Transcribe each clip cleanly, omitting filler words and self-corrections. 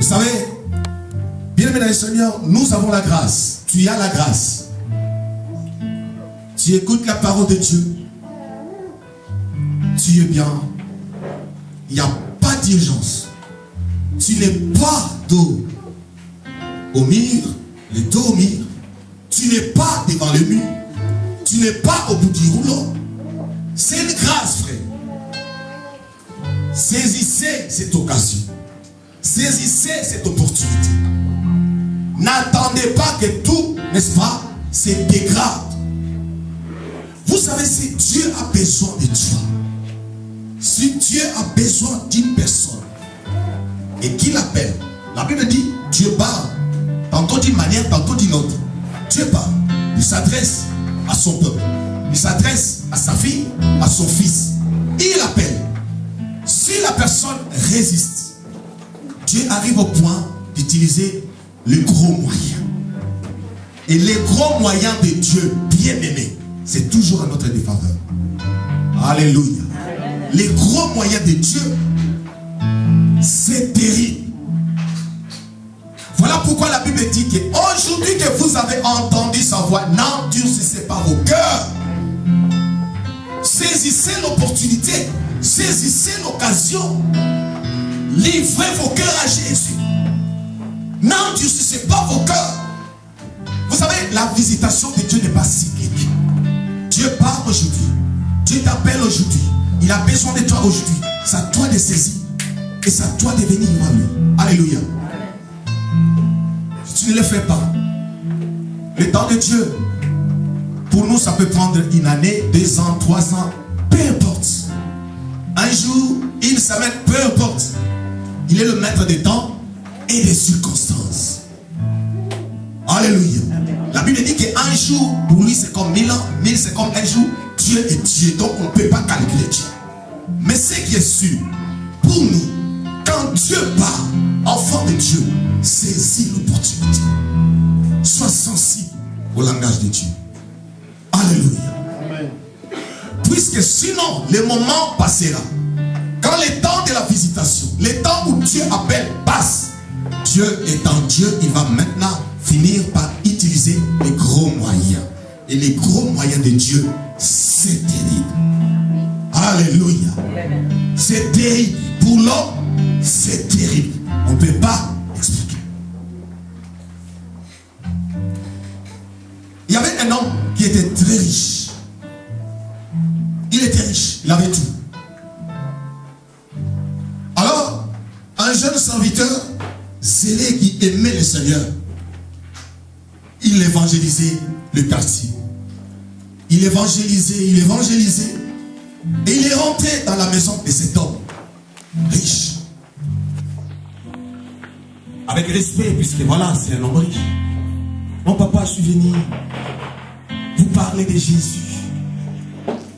Vous savez, bien aimé dans le Seigneur, nous avons la grâce. Tu as la grâce. Tu écoutes la parole de Dieu. Tu es bien. Il n'y a pas d'urgence. Tu n'es pas dos au mur, le dos au mur. Tu n'es pas devant le mur. Tu n'es pas au bout du rouleau. C'est une grâce, frère. Saisissez cette occasion. Saisissez cette opportunité. N'attendez pas que tout, n'est-ce pas, se dégrade. Vous savez, si Dieu a besoin de toi, si Dieu a besoin d'une personne et qu'il appelle, la Bible dit, Dieu parle, tantôt d'une manière, tantôt d'une autre. Dieu parle, il s'adresse à son peuple, il s'adresse à sa fille, à son fils. Il appelle. Si la personne résiste, Dieu arrive au point d'utiliser le gros moyen. Et les gros moyens de Dieu, bien aimés, c'est toujours à notre défaveur. Alléluia. Les gros moyens de Dieu, c'est terrible. Voilà pourquoi la Bible dit qu'aujourd'hui que vous avez entendu sa voix, n'endurcissez pas vos cœurs. Saisissez l'opportunité, saisissez l'occasion. Livrez vos cœurs à Jésus. N'endurcissez pas vos cœurs. Vous savez, la visitation de Dieu n'est pas cyclique. Dieu parle aujourd'hui. Dieu t'appelle aujourd'hui. Il a besoin de toi aujourd'hui. C'est à toi de saisir. Et c'est à toi de venir vers lui. Alléluia. Si tu ne le fais pas, le temps de Dieu, pour nous, ça peut prendre une année, 2 ans, 3 ans, peu importe. Un jour, une semaine, peu importe. Il est le maître des temps et des circonstances. Alléluia. La Bible dit qu'un jour, pour lui, c'est comme 1000 ans. 1000, c'est comme un jour. Dieu est Dieu, donc on ne peut pas calculer Dieu. Mais ce qui est sûr, pour nous, quand Dieu parle, enfant de Dieu, saisis l'opportunité. Sois sensible au langage de Dieu. Alléluia. Amen. Puisque sinon, le moment passera. Quand le temps de la visitation, le temps où Dieu appelle passe, Dieu étant Dieu, il va maintenant finir par utiliser les gros moyens. Et les gros moyens de Dieu, c'est terrible. Alléluia. C'est terrible. Pour l'homme, c'est terrible. On ne peut pas expliquer. Il y avait un homme qui était très riche. Il était riche. Il avait tout. Alors, un jeune serviteur zélé qui aimait le Seigneur, il évangélisait le quartier. Il évangélisait. Et il est rentré dans la maison de cet homme riche. Avec respect, puisque voilà, c'est un homme riche. Mon papa, je suis venu vous parler de Jésus.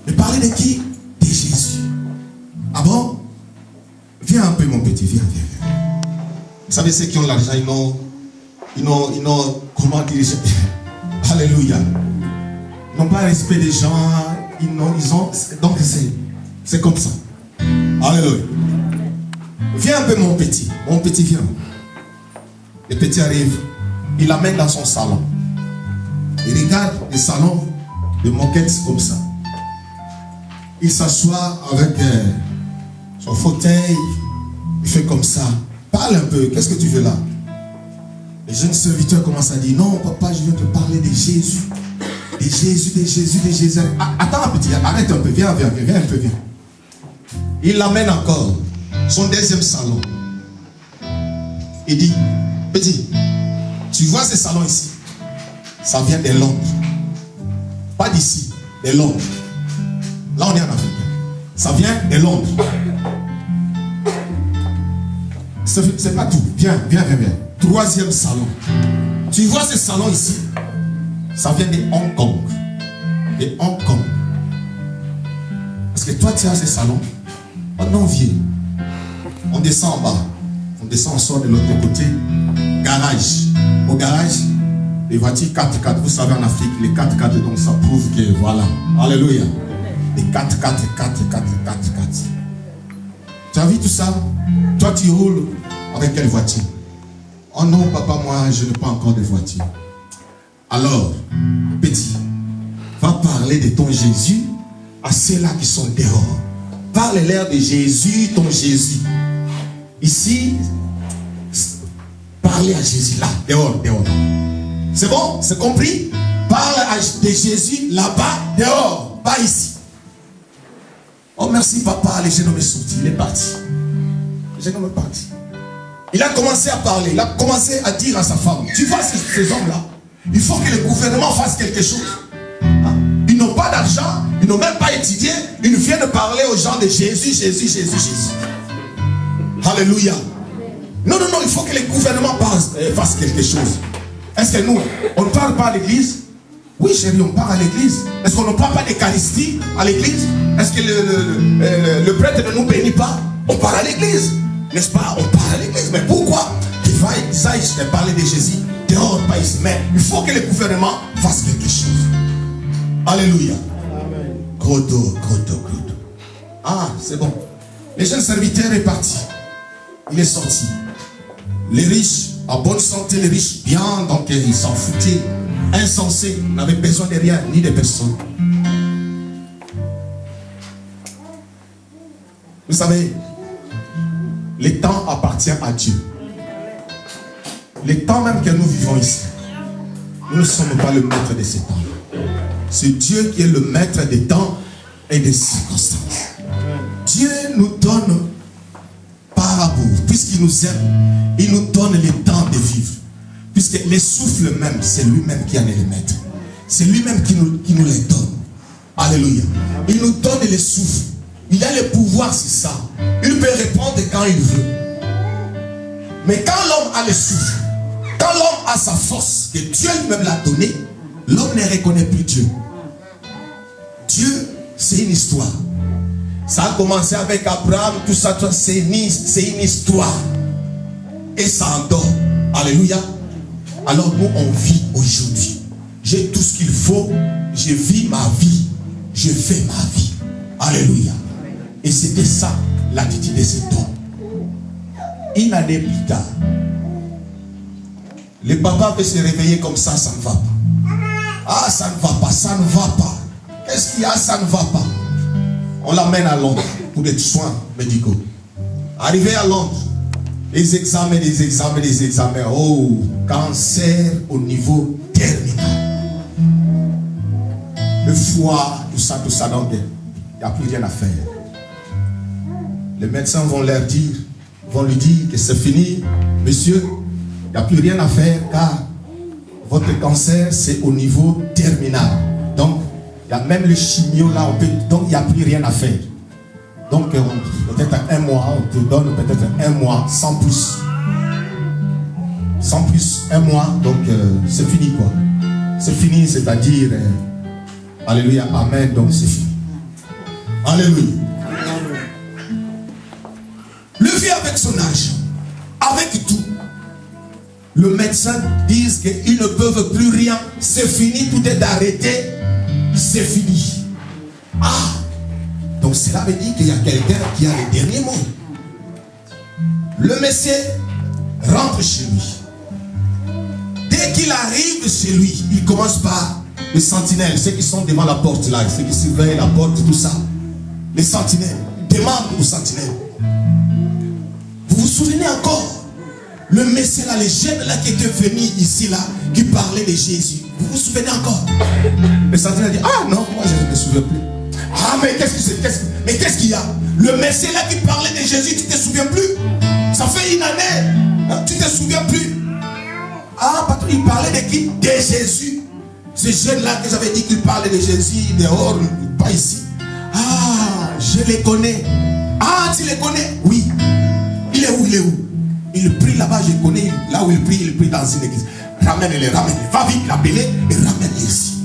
Mais parler de qui? De Jésus. Ah bon? Viens un peu, mon petit, viens. Vous savez, ceux qui ont l'argent, ils n'ont, comment dire, alléluia. Ils n'ont pas respect des gens, ils ont, donc c'est comme ça. Alléluia. Viens un peu, mon petit, viens. Le petit arrive, il l'amène dans son salon. Il regarde le salon de moquette comme ça. Il s'assoit avec son fauteuil, il fait comme ça. Parle un peu, qu'est-ce que tu veux là? Le jeune serviteur commence à dire, non papa, je viens te parler de Jésus. De Jésus. Attends un petit, arrête un peu, viens un peu, viens. Il l'amène encore, son deuxième salon. Il dit, petit, tu vois ce salon ici? Ça vient de Londres. Pas d'ici, de Londres. Là on est en Afrique. Ça vient de Londres. C'est pas tout. Viens. Troisième salon. Tu vois ce salon ici? Ça vient de Hong Kong. De Hong Kong. Parce que toi tu as ce salon. On en vient. On descend en bas. On descend, on sort de l'autre côté. Garage. Au garage, les voitures 4x4. Vous savez en Afrique, les 4x4, donc ça prouve que voilà. Alléluia. Les 4x4. Tu as vu tout ça? Toi tu roules avec quelle voiture? Oh non, papa, moi, je n'ai pas encore de voiture. Alors, petit, va parler de ton Jésus à ceux-là qui sont dehors. Parle-leur de Jésus, ton Jésus. Ici, parlez à Jésus là, dehors, dehors. C'est bon? C'est compris? Parle de Jésus là-bas, dehors, pas ici. Oh merci papa, le jeune homme est sorti, il est parti. Le jeune homme est parti. Il a commencé à parler, il a commencé à dire à sa femme, tu vois ces hommes-là, il faut que le gouvernement fasse quelque chose. Ils n'ont pas d'argent, ils n'ont même pas étudié, ils viennent parler aux gens de Jésus, Jésus, Jésus, Jésus. Alléluia. Non, non, non, il faut que le gouvernement fasse quelque chose. Est-ce que nous, on ne parle pas à l'église? Oui chérie, on parle à l'église. Est-ce qu'on ne parle pas d'Eucharistie à l'église? Est-ce que le prêtre ne nous bénit pas? On parle à l'église. N'est-ce pas? On parle à l'église. Mais pourquoi ils aillent parler de Jésus dehors, pas ici? Mais il faut que le gouvernement fasse quelque chose. Alléluia. Grodo. Ah, c'est bon. Le jeune serviteur est parti. Il est sorti. Les riches, en bonne santé, les riches, bien, donc ils s'en foutaient. Insensés, n'avaient besoin de rien, ni de personne. Vous savez, le temps appartient à Dieu. Le temps même que nous vivons ici, nous ne sommes pas le maître de ce temps. C'est Dieu qui est le maître des temps et des circonstances. Dieu nous donne par amour, puisqu'il nous aime, il nous donne le temps de vivre. Puisque le souffle même, c'est lui-même qui en est le maître. C'est lui-même qui nous les donne. Alléluia. Il nous donne le souffle. Il a le pouvoir sur ça. Il peut répondre quand il veut. Mais quand l'homme a le souffle, quand l'homme a sa force, que Dieu lui-même l'a donné, l'homme ne reconnaît plus Dieu. Dieu, c'est une histoire. Ça a commencé avec Abraham, tout ça, c'est une histoire. Et ça endort. Alléluia. Alors nous, on vit aujourd'hui. J'ai tout ce qu'il faut. Je vis ma vie. Je fais ma vie. Alléluia. Et c'était ça, l'attitude de cet homme. Une année plus tard, le papa peut se réveiller comme ça ne va pas. Ah, ça ne va pas, ça ne va pas. Qu'est-ce qu'il y a, ça ne va pas? On l'amène à Londres pour des soins médicaux. Arrivé à Londres, des examens. Oh, cancer au niveau terminal. Le foie, tout ça, donc il n'y a plus rien à faire. Les médecins vont lui dire que c'est fini, monsieur, il n'y a plus rien à faire car votre cancer c'est au niveau terminal. Donc, il y a même le chimio là, donc il n'y a plus rien à faire. Donc, peut-être un mois, on te donne peut-être un mois, sans plus. Sans plus, un mois, donc c'est fini quoi. C'est fini, c'est-à-dire, alléluia, amen, donc c'est fini. Alléluia. Le vieux avec son argent, avec tout, le médecin dit qu'ils ne peuvent plus rien, c'est fini, tout est arrêté, c'est fini. Ah! Donc cela veut dire qu'il y a quelqu'un qui a le dernier mot. Le monsieur rentre chez lui. Dès qu'il arrive chez lui, il commence par les sentinelles, ceux qui sont devant la porte là, ceux qui surveillent la porte, tout ça. Les sentinelles, demandent aux sentinelles. Vous vous souvenez encore? Le monsieur là, les jeunes là qui étaient venus ici là, qui parlaient de Jésus. Vous vous souvenez encore? Les sentinelles disent, ah non, moi je ne me souviens plus. Ah mais qu'est-ce que c'est? Mais qu'est-ce qu'il y a? Le monsieur là qui parlait de Jésus, tu ne te souviens plus? Ça fait une année, tu ne te souviens plus? Ah, patron, il parlait de qui? De Jésus. Ces jeunes là que j'avais dit qu'ils parlaient de Jésus dehors, pas ici. Ah, je les connais. Ah, tu les connais? Oui. Il est où? Il est où? Il prie là-bas, je connais. Là où il prie dans une église. Ramène-les. Va vite l'appeler et ramène-les ici.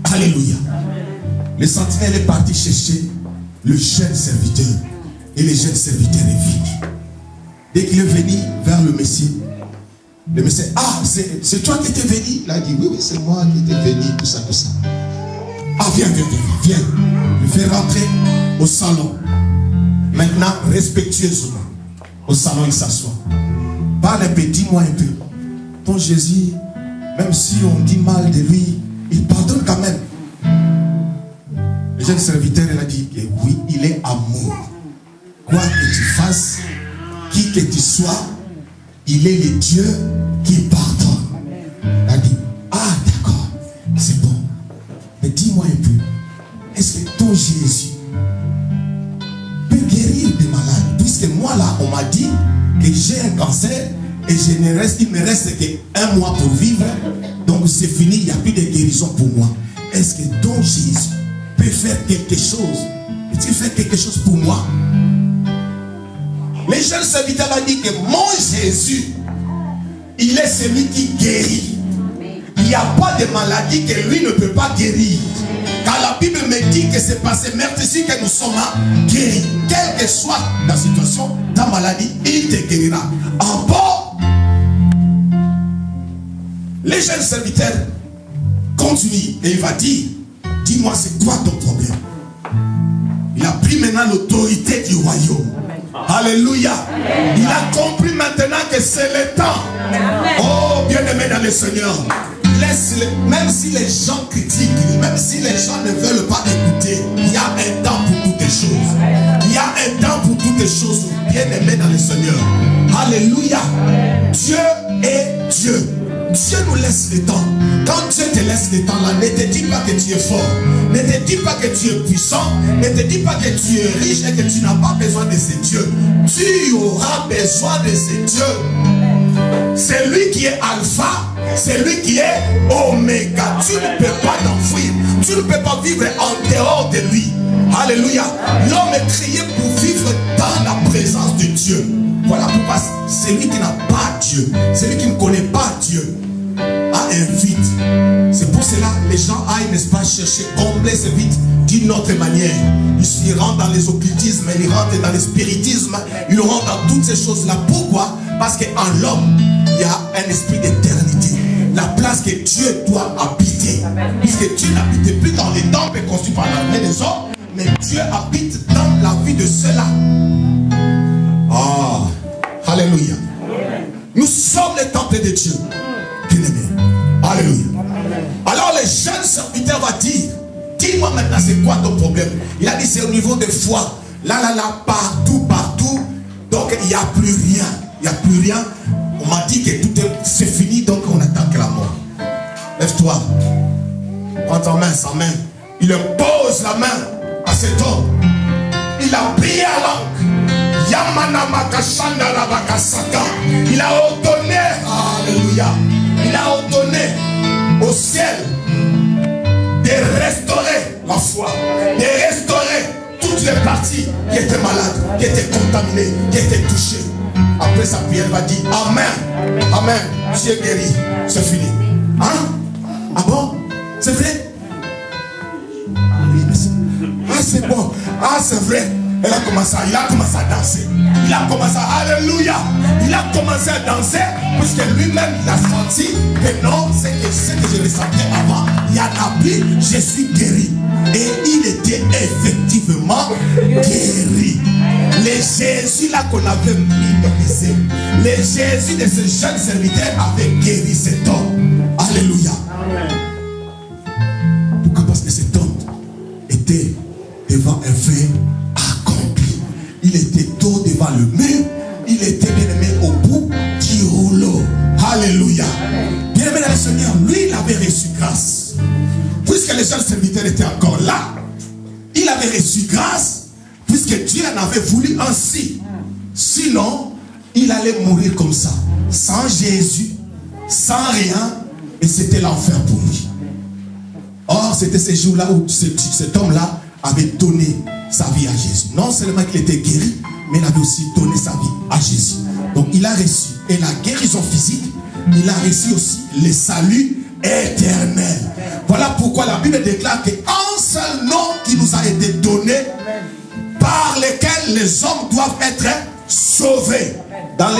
Alléluia. Le sentinelle est parti chercher le jeune serviteur. Et le jeune serviteur est venu. Dès qu'il est venu vers le Messie, le Messie, ah, c'est toi qui étais venu? Il a dit, oui, c'est moi qui étais venu, tout ça. Ah, viens. Il fait rentrer au salon. Maintenant, respectueusement, au salon, il s'assoit. Parle un peu, dis-moi un peu. ton Jésus, même si on dit mal de lui, il pardonne quand même. Le jeune serviteur, il a dit que oui, il est amour. Quoi que tu fasses, qui que tu sois, il est le Dieu qui pardonne. Il a dit, ah d'accord, c'est bon. Mais dis-moi un peu, est-ce que ton Jésus peut guérir des malades? Puisque moi là, on m'a dit que j'ai un cancer et il me reste qu'un mois pour vivre. Donc c'est fini, il n'y a plus de guérison pour moi. Est-ce que ton Jésus peut faire quelque chose? Peux-tu faire quelque chose pour moi? Les jeunes serviteurs ont dit que mon Jésus, il est celui qui guérit. Il n'y a pas de maladie que lui ne peut pas guérir. Car la Bible me dit que c'est par ces meurtres-ci que nous sommes guéris. Quelle que soit la situation, ta maladie, il te guérira. En bas, les jeunes serviteurs continuent et il va dire, dis-moi c'est quoi ton problème? Il a pris maintenant l'autorité du royaume. Alléluia. Il a compris maintenant que c'est le temps. Oh, bien-aimé dans le Seigneur. Laisse-le, même si les gens critiquent, même si les gens ne veulent pas écouter, il y a un temps pour toutes les choses. Il y a un temps pour toutes les choses, bien-aimé dans le Seigneur. Alléluia. Dieu est Dieu. Dieu nous laisse le temps. Quand Dieu te laisse le temps là, ne te dis pas que tu es fort. Ne te dis pas que tu es puissant. Ne te dis pas que tu es riche et que tu n'as pas besoin de ces dieux. Tu auras besoin de ces dieux. C'est lui qui est alpha. C'est lui qui est oméga. Tu ne peux pas t'enfuir. Tu ne peux pas vivre en dehors de lui. Alléluia. L'homme est créé pour vivre dans la présence de Dieu. Voilà pourquoi celui qui n'a pas Dieu, celui qui ne connaît pas Dieu, a un vide. C'est pour cela que les gens aillent, n'est-ce pas, chercher combler ce vide d'une autre manière. Ils rentrent dans les occultismes, ils rentrent dans le spiritisme, ils rentrent dans toutes ces choses-là. Pourquoi? Parce qu'en l'homme, il y a un esprit d'éternité. La place que Dieu doit habiter. Puisque Dieu n'habite plus dans les temples construits par la main des hommes, mais Dieu habite dans la vie de ceux-là. Ah, alléluia. Nous sommes les temples de Dieu. Alléluia. Alors les jeunes serviteurs vont dire, dis-moi maintenant c'est quoi ton problème? Il a dit c'est au niveau de foi. Là, partout. Donc il n'y a plus rien. Il n'y a plus rien. On m'a dit que tout c'est fini, donc on attend que la mort. Lève-toi. Prends ta main, sa main. Il pose la main à cet homme. Il a prié à langue. Il a ordonné, alléluia, il a ordonné au ciel de restaurer la foi, de restaurer toutes les parties qui étaient malades, qui étaient contaminées, qui étaient touchées. Après sa prière, il va dire Amen, Amen, tu es guéri, c'est fini. Hein? Ah bon? C'est vrai? Ah c'est bon, ah c'est vrai. Il a commencé à danser. Il a commencé à, alléluia. Il a commencé à danser puisque lui-même il a senti que non, c'est ce que je ressentais avant. Il y en a plus, je suis guéri. Et il était effectivement guéri. Le Jésus là qu'on avait minimisé, le Jésus de ce jeune serviteur avait guéri cet homme. Alléluia. Pourquoi? Parce que cet homme était devant un fait. Il était dos devant le mur. Il était bien aimé au bout du rouleau. Alléluia. Bien aimé dans le Seigneur, lui il avait reçu grâce. Puisque les jeunes serviteurs étaient encore là, il avait reçu grâce. Puisque Dieu en avait voulu ainsi. Sinon, il allait mourir comme ça. Sans Jésus, sans rien. Et c'était l'enfer pour lui. Or, c'était ces jours-là où cet homme-là avait donné sa vie à Jésus. Non seulement qu'il était guéri, mais il avait aussi donné sa vie à Jésus. Donc il a reçu et la guérison physique, il a reçu aussi le salut éternel. Voilà pourquoi la Bible déclare qu'un seul nom qui nous a été donné, par lequel les hommes doivent être sauvés. Dans les